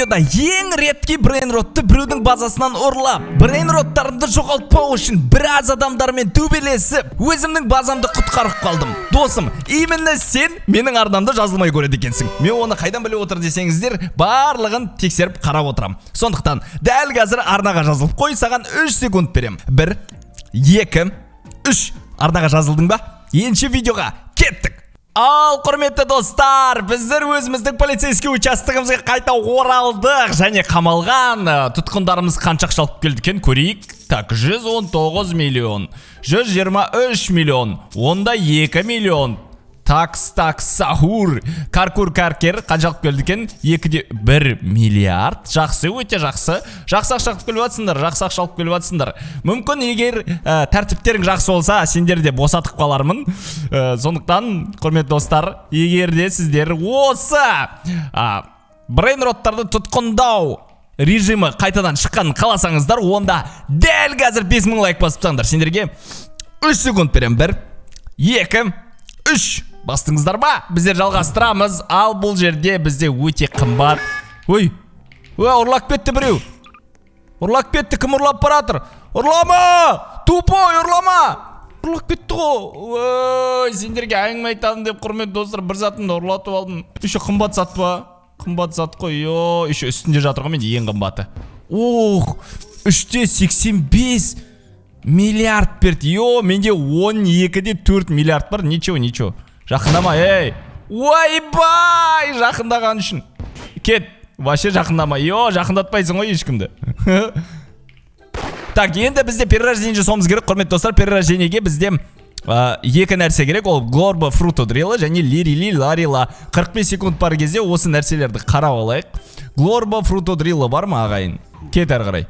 видеода ең ретки брейнротты біреудің базасынан ұрлап, брейнроттарымды жоғалтпау үшін біраз адамдармен төбелесіп, өзімнің базамды құтқарып қалдым. Досым, именно сен менің арнамды жазылмай көреді екенсің. Мен оны қайдан біліп отыр десеңіздер, барлығын тексеріп қарап отырам. Сондықтан, дәл қазір арнаға жазылып қой, саған 3 секунд берем. 1, 2, 3. Арнаға жазылдың ба? Енші видеоға кеттік. Ал, құрметті достар, біздер өзіміздің полицейский участогымызға қайта оралдық және қамалған тұтқындарымыз қанша ақша алып келді екен көрейік. Так, 119 миллион, 123 миллион, онда 2 миллион. Такс, сахур, каркер қаншалық келді екен? 2,1 миллиард. Жақсы, өте жақсы. Жақсы ақша алып келіп жатсыңдар. Мүмкін егер тәртіптерің жақсы болса, сендер де босатып қалармын. Сондықтан, құрметті достар, егер де сіздер осы брейнроттарды тұтқындау режимі қайтадан шыққанын қаласаңыздар, онда дәл қазір 5000 лайк басып тастаңдар. Сендерге 3 секунд берем. 1, 2, 3. Бастыңыздар ба? Біздер жалғастырамыз. Ал бұл жерде бізде өте қымбат. Ой, ұрлап кетті біреу. Ұрлап кетті, кім ұрлап баратыр? Ұрлама! Тупой, ұрлама! Ұрлап кетті ғой. Ой, сендерге әңгіме айтамын деп құрметті достар, бір затымды ұрлатып алдым. Еще қымбат зат па? Қымбат зат қой. Еще үстінде жатыр ғой, менде ең қымбаты. Ох, 3-те 85 миллиард берді. Менде 12-де 4 миллиард бар. Ничего. Жақындама, ей. Ойбай, жақындаған үшін. Кет, вообще жақындама. Жақындатпайсың ғой ешкімді. Так, енді бізде перерождение жасауымыз керек, құрметті достар. Перерождениеге бізде екі нәрсе керек. Ол Glorbo Fruto Drilla және Lirili Larila. 45 секунд бар кезде осы нәрселерді қарап алайық. Glorbo Fruto Drilla бар ма ағайын? Кет әрі қарай.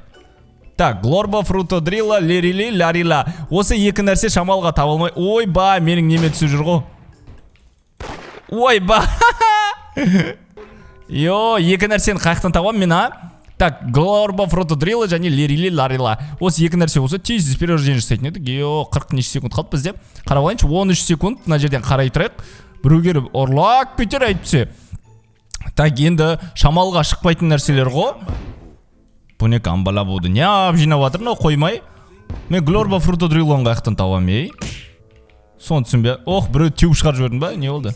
Так, Glorbo Fruto Drilla, Lirili Larila. Осы екі нәрсе шамалға табылмай. Ойба, менің неме түсіп жүр ғой. Ойба. Екі нәрсені қаяқтан табам мен, Так, Glorbo Fruto Drilla және Lirili Larila. Осы екі нәрсе болса, тез перерождение жасайтын едік. 40 неше секунд қалды бізде. Қарап алайыншы, 13 секунд. Мына жерден қарай тұрайық. Біреуге ұрлап кетер айтпесе. Так, енді шамалға шықпайтын нәрселер ғой. Бұл не камбала болды. Не жинап жатыр, қоймай. Мен Glorbo Fruto Drilla'ны қаяқтан табам, Соны түсінбе. Біреу теуіп шығарып жібердің ба? Не болды?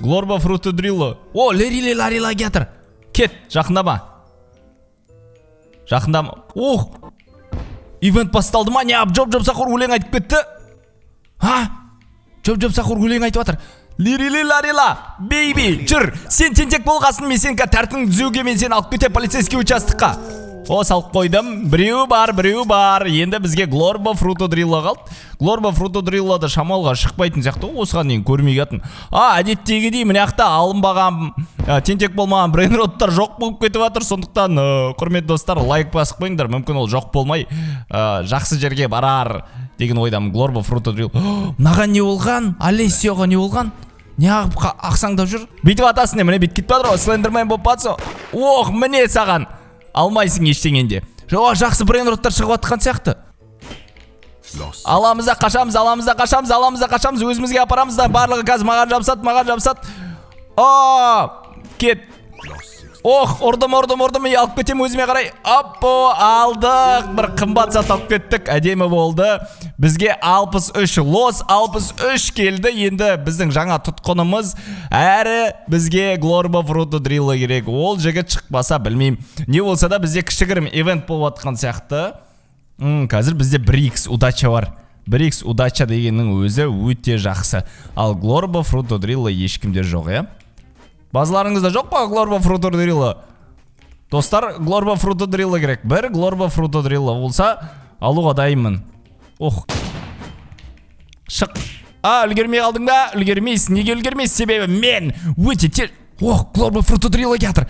Glorbo Fruto Drilla. Lirili Larila кетір. Кет, жақындама. Ивент басталды ма? Не, Жоп Сахур өлең айтып кетті? Жоп Сахур өлең айтып жатыр. Lirili Larila, бейби, жүр. Сен тентек болғасын, мен сен тәртіңді түзеуге мен сен алып кете полицейский участыққа. Салып қойдым. Біреу бар. Енді бізге Glorbo Fruto Drilla қалды. Glorbo Fruto Drilla'да шамалға шықпайтын сияқты. Осыған дейін көрмей кеттім. Әдеттегідей мынаяқта алынбаған, тентек болмаған брейнроттар жоқ болып кетіп жатыр. Сондықтан, құрметті достар, лайк басып қойыңдар. Мүмкін ол жоқ болмай, жақсы жерге барар деген ойдамын. Glorbo Fruto Drilla. Мынаған не болған? Алесиоға не болған? Не ақсаңдап жүр? Бүйтіп атасың, міне бүйтіп кетіп жатыр. Слендермен болып батсы. Міне саған. Алмайсың ештеңенде. Жақсы брейнроттар шығып атқан сияқты. Аламызда қашамыз, өзімізге апарамыз да, барлығы қазір маған жабсат. Кет. Ұрдым, алып кетем өзіме қарай. Алдық. Бір қымбат зат алып кеттік, әдемі болды. Бізге 63 келді. Енді біздің жаңа тұтқынымыз, әрі бізге Glorbo Fruto Drilla керек. Ол жігіт шықпаса білмеймін. Не болса да бізде кішігірім ивент болып атқан сияқты. Қазір бізде 1x удача бар. 1x удача дегеннің өзі өте жақсы. Ал Glorbo Fruto Drilla ешкімдер жоқ, Базыларыңызда жоқ па Glorbo Fruto Drilla? Достар, Glorbo Fruto Drilla керек. Бір Glorbo Fruto Drilla болса, алуға дайынмын. Шық. Үлгермей қалдың ба? Үлгермейсің. Неге үлгермейсің? Себебі мен өте тез. Glorbo Fruto Drilla кетір.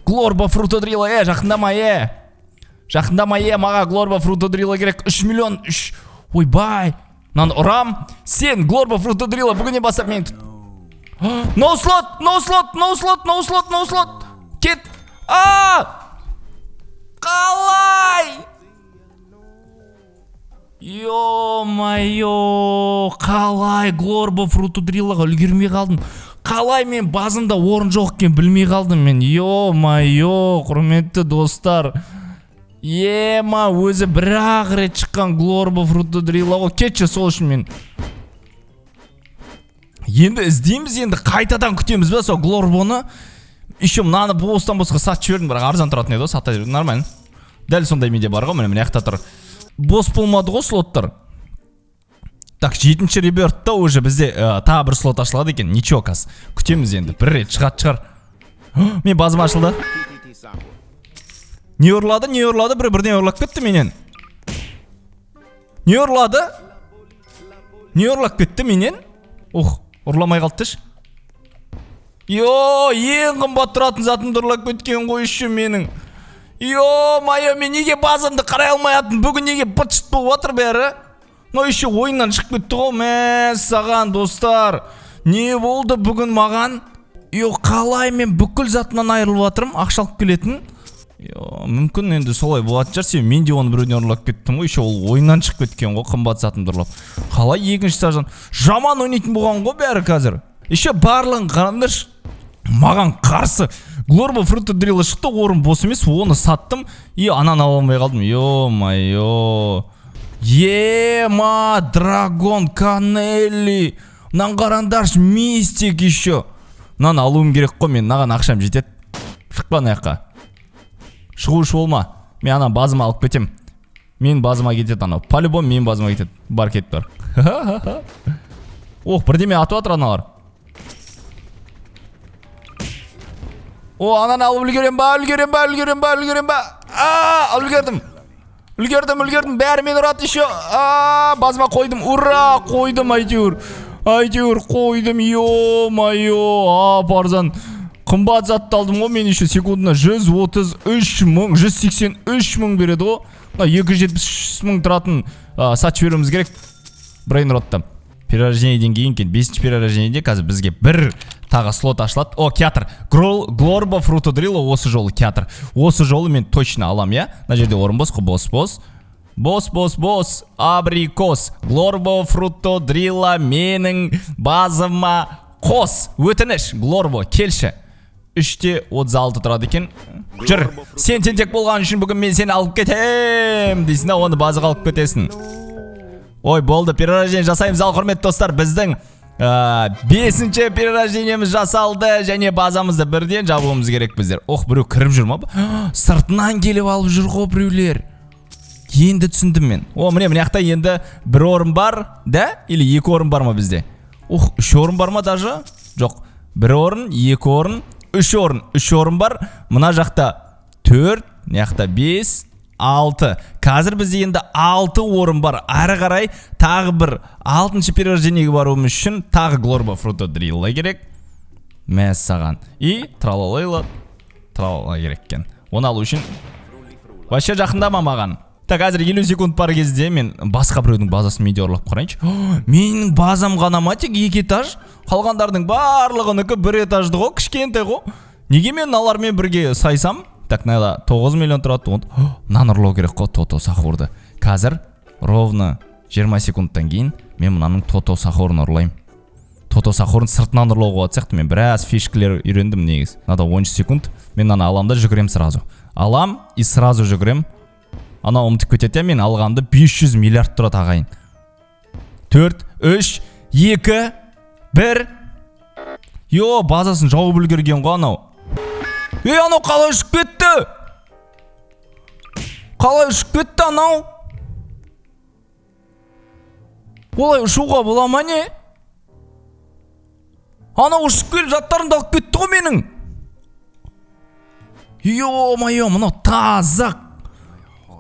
Glorbo Fruto Drilla, жақындама, маға Glorbo Fruto Drilla керек. 3 миллион, ойбай. Нан ұрам. Сен Glorbo Fruto Drilla бүгіне басап мен тұт. No slot. Кет. Қалай? Ё-майо, қалай Glorbo Fruto Drilla'ға үлгермей қалдым. Қалай мен базымда орын жоқ екен білмей қалдым мен. Йо-майо, құрметті достар. Ема, өзі бір-ақ рет шыққан Glorbo Fruto Drilla ғой. Кетші, сол үшін мен. Енді іздейміз, енді қайтадан күтеміз бе сол Glorboны. Еще мынаны бостан босқа сатып жібердім, бірақ арзан тұратын еді, сата жібердім, нормально. Дәл сондай менде бар ғой, міне яқта тұр. Бос болмады ғой слоттар. Так, 7-ші ребертта уже бізде тағы бір слот ашылады екен. Ничего, каз. Күтеміз енді. Бір рет шығар. Мен базым ашылды. Не ұрлады? Бірден ұрлап кетті менен. Не ұрлап кетті менен? Ох, ұрламай қалдыш. Йо, ең қымбат тұратын затымды ұрлап кеткен ғой үші менің. Йо-майо, мен неге базамды қарай алмайатын? Бүгін неге быт-шыт болып отыр бәрі? Но еще ойыннан шығып кетті ғой, саған достар. Не болды бүгін маған? Қалай мен бүкіл затынан айырылып жатырмын, ақшалып келетін? Мүмкін енді солай болады шығар, мен де оны біреуден ұрлап кеттім ғой, еще ол ойыннан шығып кеткен ғой, қымбат затымды ұрлап. Қалай екінші сажан? Жаман ойнайтын болған ғой бәрі қазір. Еще барлығын қараңдаршы. Маған қарсы Glorbo Fruto Drilla шықты, орын бос емес, оны саттым, ананы ала алмай қалдым. Йо-майо. Ема, Драгон, Канелли. Мынаны қараңдаршы, мистик еще. Мынаны алуым керек қой, мен мынаған ақшам жетеді. Шықпа ана жаққа. Шығушы болма. Мен ана базыма алып кетем. Мен базыма кетеді анау. По-любому мен базыма кетеді. Бар кет бар. Ох, бірдеме атып жатыр аналар. О, ананы алып үлгерем ба? Үлгердім, бәрі мен ұрады еще. Базыма қойдым, ура, қойдым әйтеуір қойдым, йо-майо, парзан. Қымбат затты алдым ғой, мен еще секундына 183 мың береді ғой. 273 мың тұратын сатып жіберуіміз керек. Брейнротта. Перерождениеден кейін 5-ші перерождениеде қазір бізге бір тағы слот ашылады. О, театр. Glorbo Fruto Drilla осы жолы театр. Осы жолы мен точно алам, я? На жерде орын бос қой, бос. Абрикос. Glorbo Fruto Drilla менің базыма қос. Өтініш. Glorbo, келші. 3-те 36 тұрады екен. Жүр. Сен тентек болған үшін бүгін мен сені алып кетем. Дейсің, оны базыға алып кетесің. Ой, болды, перерождение жасаймыз, ал құрметті достар, біздің 5-ші перерождениеміз жасалды, және базамызды бірден жабуымыз керек біздер. Ох, біреу кіріп жүр ма? Сыртынан келіп алып жүр ғой біреулер. Енді түсіндім мен. О, міне жақта енді бір орын бар, да? Или 2 орын бар ма бізде? Ох, 3 орын бар ма даже? Жоқ, 1 орын, 2 орын, 3 орын. 3 орын бар. Мына жақта 4, жақта 5, 6. Қазір бізде енді 6 орын бар. Ары қарай тағы бір 6-ші перерождениеге баруымыз үшін тағы Glorbo Fruto Drilla керек. Мәссаған. И тралалайла керек екен. Оны алу үшін вообще жақындама маған. Так, қазір 50 секунд бар кезде мен басқа біреудің базасын менде ұрлап қарайыншы. Менің базам ғана ма тек 2 этаж? Қалғандардың барлығынікі 1 этажды ғой, кішкентай ғой. Неге мен алармен бірге сайсам? Так, найда 9 миллион тұрады. Мынаны ұрлау керек қой, Тото Сахурды. Қазір ровно 20 секундтан кейін мен мынаның Тото Сахурын ұрлайым. Тото Сахурын сыртынан ұрлауға болады сияқты. Мен біраз фишкілер үйрендім негіз. Нада 13 секунд. Мен аны алам да жүгірем сразу. Алам и сразу жүгірем. Ана ұмытып кетеді, мен алғанды 500 миллиард тұрады ағайын. 4, 3, 2, 1. Йо, базасын жауып үлгерген ғой анау. Анау қалай ұшып кетті? Анау? Олай ұшуға бола ма не? Анау ұшып келіп заттарымды алып кетті ғой менің. Йо-майо, мынау таза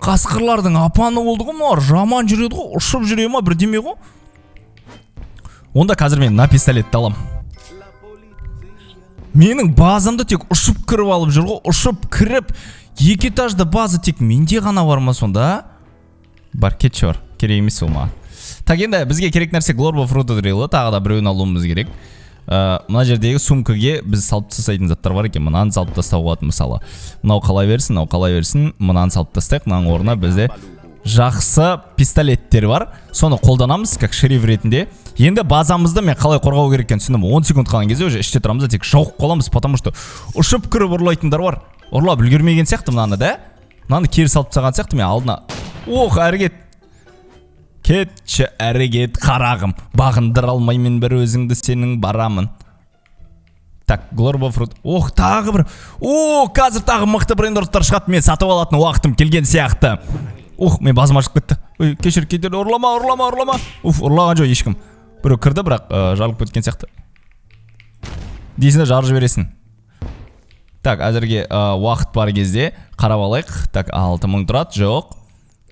қасқырлардың апаны болды ғой, мұлар жаман жүреді ғой, ұшып жүре ма бірдеме ғой. Онда қазір мен на пистолетті алам. Менің базамды тек ұшып кіріп алып жүр ғой, ұшып кіріп 2 этажды база тек менде ғана бар ма сонда? Бар, кетші бар, керек емес ол маған. Так, енді бізге керек нәрсе Glorbo Fruto Drilla, тағы да біреуін алуымыз керек. Мына жердегі сумкаге біз салып тастайтын заттар бар екен, мынаны салып тастауға болады мысалы. Мынау қалай берсін, мынаны салып тастайық, мынаның орнына бізде жақсы пистолеттер бар. Соны қолданамыз как шериф ретінде. Енді базамызды мен қалай қорғау керек екенін түсіндім. 10 секунд қалған кезде уже іште тұрамыз да тек жауып қаламыз, потому что ұшып кіріп ұрлайтындар бар. Ұрлап үлгермеген сияқты мынаны да. Мынаны кері салып тастаған сияқты мен алдына. Ох, әрекет. Кетші әрекет қарағым. Бағындыра алмаймын бір өзіңді сенің барамын. Так, Glorbo Fruit. Ох, тағы бір. О, қазір тағы мықты брейнроттар шығады. Мен сатып алатын уақытым келген сияқты. Ох, мен базым ашып кетті. Ой, кешір кетер. Ұрлама. Уф, ұрлаған жоқ ешкім. Біреу кірді, бірақ жарылып кеткен сияқты. Дейсінде жарып жібересің. Так, әзірге уақыт бар кезде қарап алайық. Так, 6000 тұрады. Жоқ.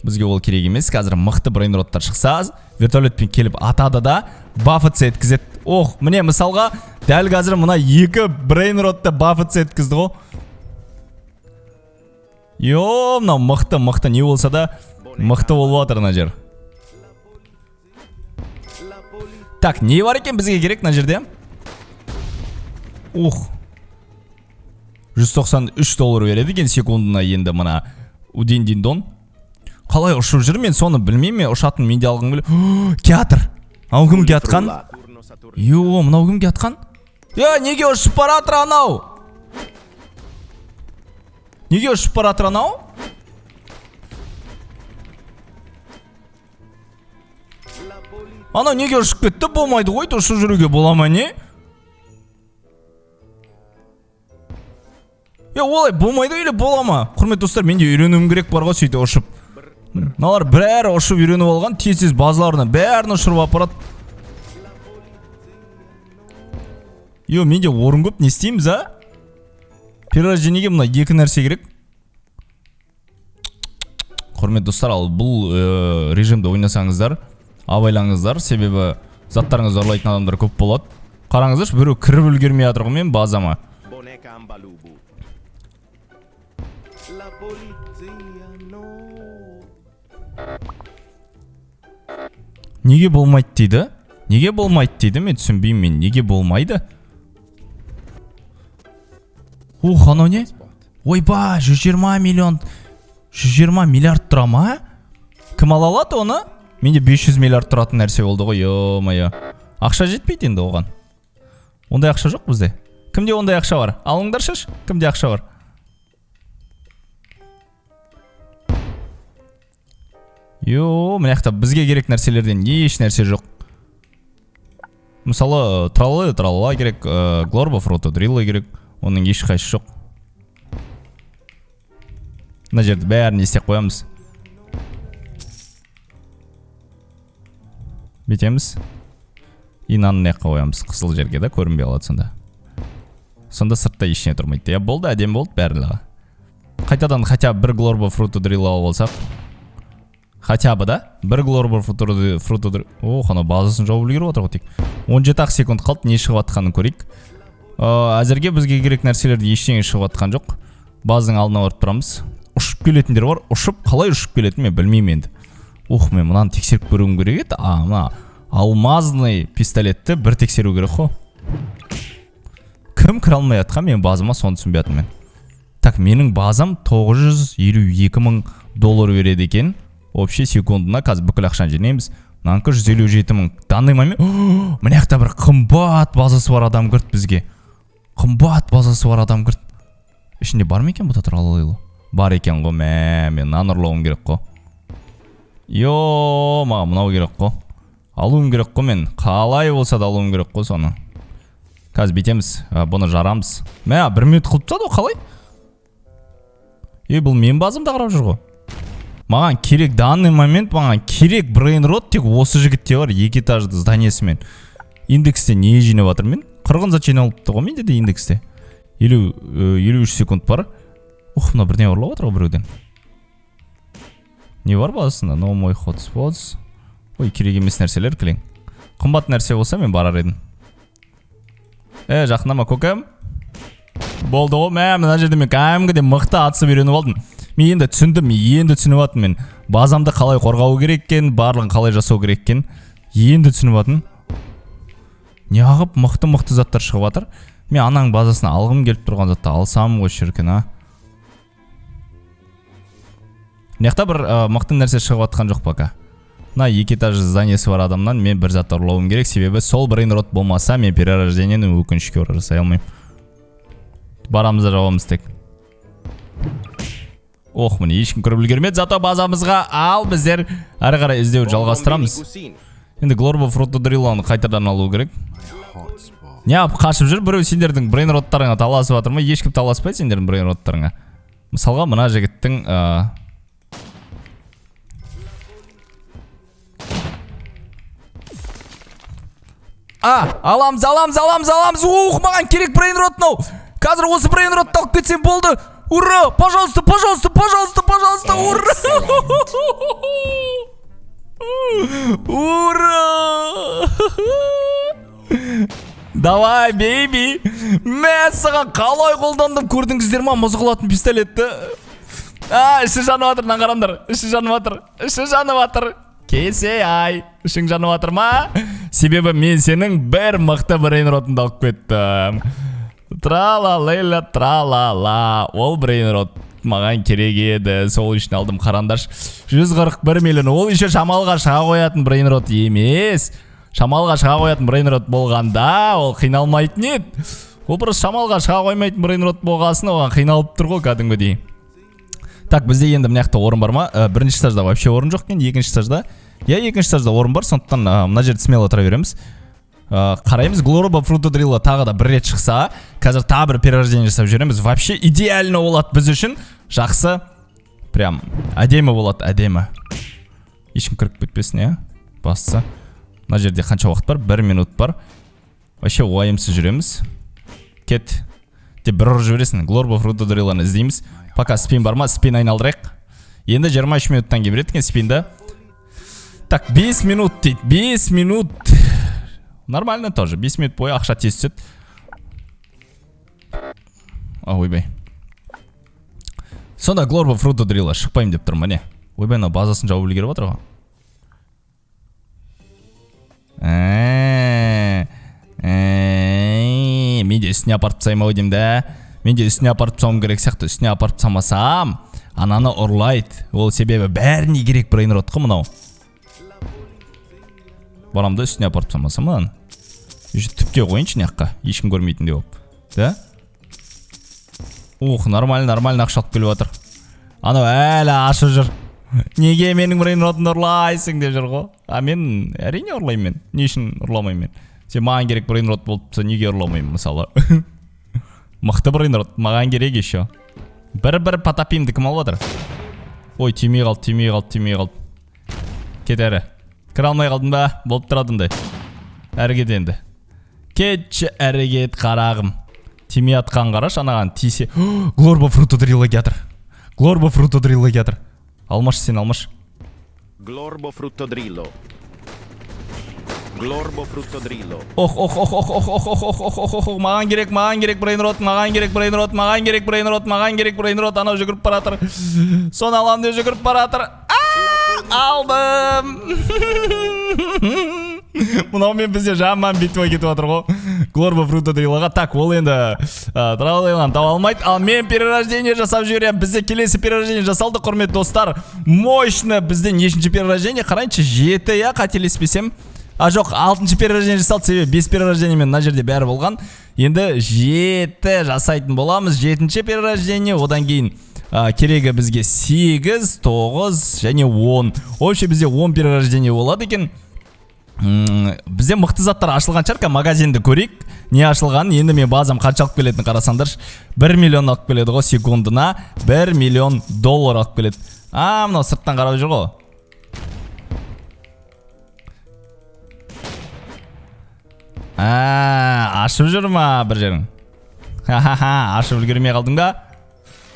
Бізге ол керек емес. Қазір мықты брейнроттар шықса, вертолетпен келіп атады да, баффетс еткізеді. Ох, міне мысалға, дәл қазір мына 2 брейнротты баффетс еткізді ғой. Йо, мынау мықты не болса да, мықты болып отыр мына жер. Так, не бар екен бізге керек мына жерде? Ух. $193 береді екен секундына енді мына удин-дин-дон. Қалай ұшып жүр, мен соны білмеймін, ұшатын менде алғым келе. Театр. Ау кім кетқан? Йо, мынау кім кетқан? Неге ұшып баратыр анау? Неге ұшып баратыр анау? Анау неге ұшып кетті? Болмайды ғой, ұшып жүруге бола ма не? Олай болмайды или бола ма? Құрметті достар, менде үйренуім керек бар ғой сөйте ұшып. Налар бәрі ұшып үйреніп алған, тез базаларына бәрін ұшырып апарады. Менде орын көп, не істейміз, а? Перерождениеге мына 2 нәрсе керек. Құрметті достар, ал бұл режимді ойнасаңыздар, абайлаңыздар, себебі заттарыңыз ұрлайтын адамдар көп болады. Қараңыздаршы, біреу кіріп үлгермей жатыр ғой мен базама. Неге болмайды дейді? Неге болмайды дейді? Мен түсінбеймін, неге болмайды? Ух, анау не? Ойба, 120 миллион, 120 миллиард тұра ма? Кім ала алады оны? Менде 500 миллиард тұратын нәрсе болды ғой, йо-майо. Ақша жетпейді енді оған. Ондай ақша жоқ бізде. Кімде ондай ақша бар? Алыңдар шаш, кімде ақша бар? Мына жақта бізге керек нәрселерден еш нәрсе жоқ. Мысалы, тралла керек, Glorbo Fruit дрилла керек, оның еш қайшы жоқ. Мына жерді бәрін істеп қоямыз. Бетеміз. Инаны не қоямыз, қысыл жерге да көрінбей алады сонда. Сонда сыртта ешіне тұрмайды. Болды, әдем болды бәріліға. Қайтадан хотя бір Glorbo Fruit дрилла алып алсақ. Хотя бы да, бір Glorbo Fruit Ох, ана базасын жауып үлгеріп отыр ғой тек. 17 секунд қалды, не шығып атқанын көрейік. Әзірге бізге керек нәрселерді ештеңе шығып атқан жоқ. Базаның алдына барып тұрамыз. Ұшып келетіндер бар. Қалай ұшып келетінін мен білмеймін енді. Ух, мен мынаны тексеріп көруім керек еді. Мына алмазный пистолетті бір тексеру керек қой. Кім кіре алмай жатқан мен базама, соны түсінбей жатырмын мен. Так, менің базам $952 мың береді екен. Вообще секундына қазір бүкіл ақшаны жинаймыз. Мынанікі 157 мың. Данный момент. Мына жақта бір қымбат базасы бар адам кірді бізге. Қымбат базасы бар адам кірді. Ішінде бар ма екен бұта тұралылы? Бар екен ғой, мен нан ұрлауым керек қой. Маған мынау керек қой. Алуым керек қой мен. Қалай болса да алуым керек қой соны. Қазір бетеміз, бұны жарамыз. 1 минут қылып тастады ғой, қалай? Бұл мен базымда қарап жүр ғой. Маған керек, данный момент маған керек брейнрот тек осы жігітте бар, 2 этажды зданиесімен. Индексте не жинап жатыр мен? Қырғын зат жиналыпты ғой менде де индексте. 53 секунд бар. Ух, мына бірден ұрлап отыр ғой біреуден. Не бар базасында? No more hotspots. Ой, керек емес нәрселер кілең. Қымбат нәрсе болса мен барар едім. Жақындама көкем. Болды ғой, мына жерде мен кәдімгідей мықты атысып үйреніп алдым. Мен енді түсіндім, енді түсініп атым мен. Базамды қалай қорғау керек екен, барлығын қалай жасау керек екен. Енді түсініп атым. Неғып мықты заттар шығып атыр. Мен ананың базасына алғым келіп тұрған затты алсам ғой шіркін, а. Мынақта бір мықты нәрсе шығып жатқан жоқ пока. Мына 2 этаж зданиесі бар адамнан мен бір зат ұрлауым керек, себебі сол брейнрот болмаса мен перерождениені өкінішке орай жасай алмаймын. Барамыз да жауамыз тек. Ох, міне ешкім көріп үлгермеді, зато базамызға ал біздер әрі қарай іздеуді жалғастырамыз. Енді Glorbo Fruto Drillоны қайтадан алу керек. Не қашып жүр, біреу сендердің брейнроттарыңа таласып жатыр ма? Ешкім таласпайды сендердің брейнроттарыңа. Мысалға мына жігіттің аламыз. Ух, маған керек брейнрот мынау. Қазір осы брейнротты алып кетсем болды. Ура! Пожалуйста! Ура! Ура! Давай, бейби! Мен саған қалай қолдандым, көрдіңіздер ма? Мұзғылатын пистолетті. Іші жанып жатыр, қараңдар. Іші жанып жатыр. Кесе ай, ішің жанып жатыр ма? Себебі мен сенің бір мықты брейнротыңды алып кеттім. Трала-лейла, трала-ла. Ол брейнрот маған керек еді, сол үшін алдым. Қарандаш, 141 миллион. Ол еще шамалға шыға қоятын брейнрот емес. Шамалға шыға қоятын брейнрот болғанда ол қиналмайтын еді. Ол просто шамалға шыға қоймайтын брейнрот болғасын, оған қиналып тұр ғой кәдімгідей. Так, бізде енді мынақта орын бар ма? Бірінші этажда вообще орын жоқ екен, екінші этажда. Екінші этажда орын бар, сондықтан мына жерді смело тұра береміз. Қараймыз, Glorbo Fruto Drillо тағы да бір рет шықса, қазір тағы бір перерождение жасап жүреміз. Вообще идеально болады біз үшін. Жақсы. Прям әдемі болады, әдемі. Ешкім кіріп кетпесін, е? Басса. Мына жерде қанша уақыт бар? 1 минут бар. Вообще уайымсыз жүреміз. Кет. Деп бір ұрып жібересің. Glorbo Fruto Drillоны іздейміз. Пока спин бар ма? Спин айналдырайық. Енді 23 минуттан кейін береді екен спинді. Так, 5 минут дейді. 5 минут. Нормально тоже. 5 минут бойы ақша тез түседі. Ойбай. Сонда Glorbo Fruto Drillо шықпайым деп тұрмын, не? Ойбай, мына базасын жауып үлгеріп отыр ғой. Мен де үстіне апарып тастаймын ау деймін да. Мен де үстіне апарып тастауым керек сияқты. Үстіне апарып тастамасам, ананы ұрлайды. Ол себебі бәріне керек брейнрот қой мынау. Барамда үстіне апарып тастамасам мынаны. Түпке қойыншы неққа, ешкім көрмейтіндей болып. Да? Ух, нормально ақша алып келіп отыр. Анау әлі ашып жүр. Неге менің брейнротымды ұрлайсың деп жүр ғой. Мен әрине ұрлаймын мен. Не үшін ұрламаймын мен? Сен маған керек брейнрот болып тұрса, неге ұрламаймын мысалы? Мықты брейнрот, маған керек еще. Бір потапимді кім алып отыр? Ой, тимей қалды. Кет әрі. Кіре алмай қалдың ба? Болып тұрадыңдай. Әрі кет енді. Кетші әрі кет қарағым. Тимей атқан қараш, анаған тисе. Glorbo Fruto Drillо жатыр. Алмаш сен, алмаш. Glorbo Fruto Drillо. Ох, маған керек брейнрот, анау жүгіріп баратыр. Соны алам деп жүгіріп баратыр. Алдым. Мұнаумен бізде жаман битва кетіп отыр ғой. Glorbo Fruto Drillоға. Так, ол енді Тралейлан таба алмайды. Ал мен перерождение жасап жіберем. Бізде келесі перерождение жасалды, құрметті достар. Мощно бізде нешінші перерождение? Қарайыншы, 7, я қателеспесем. Жоқ, 6-шы перерождение жасалды, себебі 5 перерождение мен мына жерде бәрі болған. Енді 7 жасайтын боламыз. 7-ші перерождение, одан кейін керегі бізге 8, 9 және 10. Вообще бізде 10 перерождение болады екен. Бізде мықты заттар ашылған шығар, магазинді көрейік. Не ашылған? Енді мен базам қанша алып келетінін қарасаңдар. 1 миллион алып келеді ғой секундына. $1 миллион алып келеді. Мынау сырттан қарап жүр ғой. Ашып жүр ма бір жерің? Ашып үлгермей қалдың ба?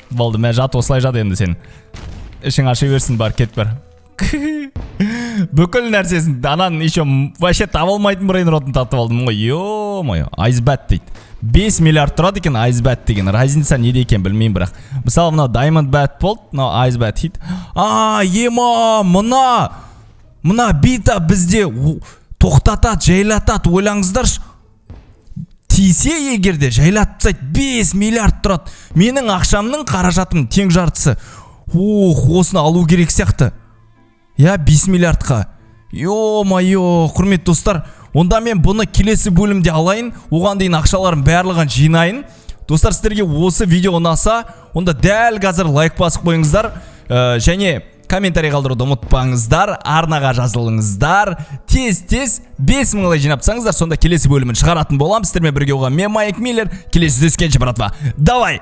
Болды, мә жат, осылай жат енді сен. Ішің ашы берсін, бар, кет бар. Бүкіл нәрсесін, анан еще вообще табылмайтын брейнротын тартып алдым ғой. Ё-мойо, Айзбат дейді. 5 миллиард тұрады екен Айзбат деген. Разница неде екен білмеймін бірақ. Мысалы, мынау Diamond Bat болды, мынау Айзбат дейді. Ема, мына бита бізде тоқтатады, жайлатады, ойлаңыздаршы. Тисе егерде жайлатып тастайды, 5 миллиард тұрады. Менің ақшамның қаражатым тең жартысы. Осыны алу керек сияқты. 5 миллиардқа. Ё-майо, құрметті достар, онда мен бұны келесі бөлімде алайын, оған дейін ақшаларын барлығын жинайын. Достар, сіздерге осы видео ұнаса, онда дәл қазір лайк басып қойыңыздар, және комментарий қалдыруды ұмытпаңыздар, арнаға жазылыңыздар. Тез 5000 жинапсаңыздар, сонда келесі бөлімін шығаратын болам. Сіздермен бірге оған мен Майк Миллер, келесі жүздескенше, братва. Давай!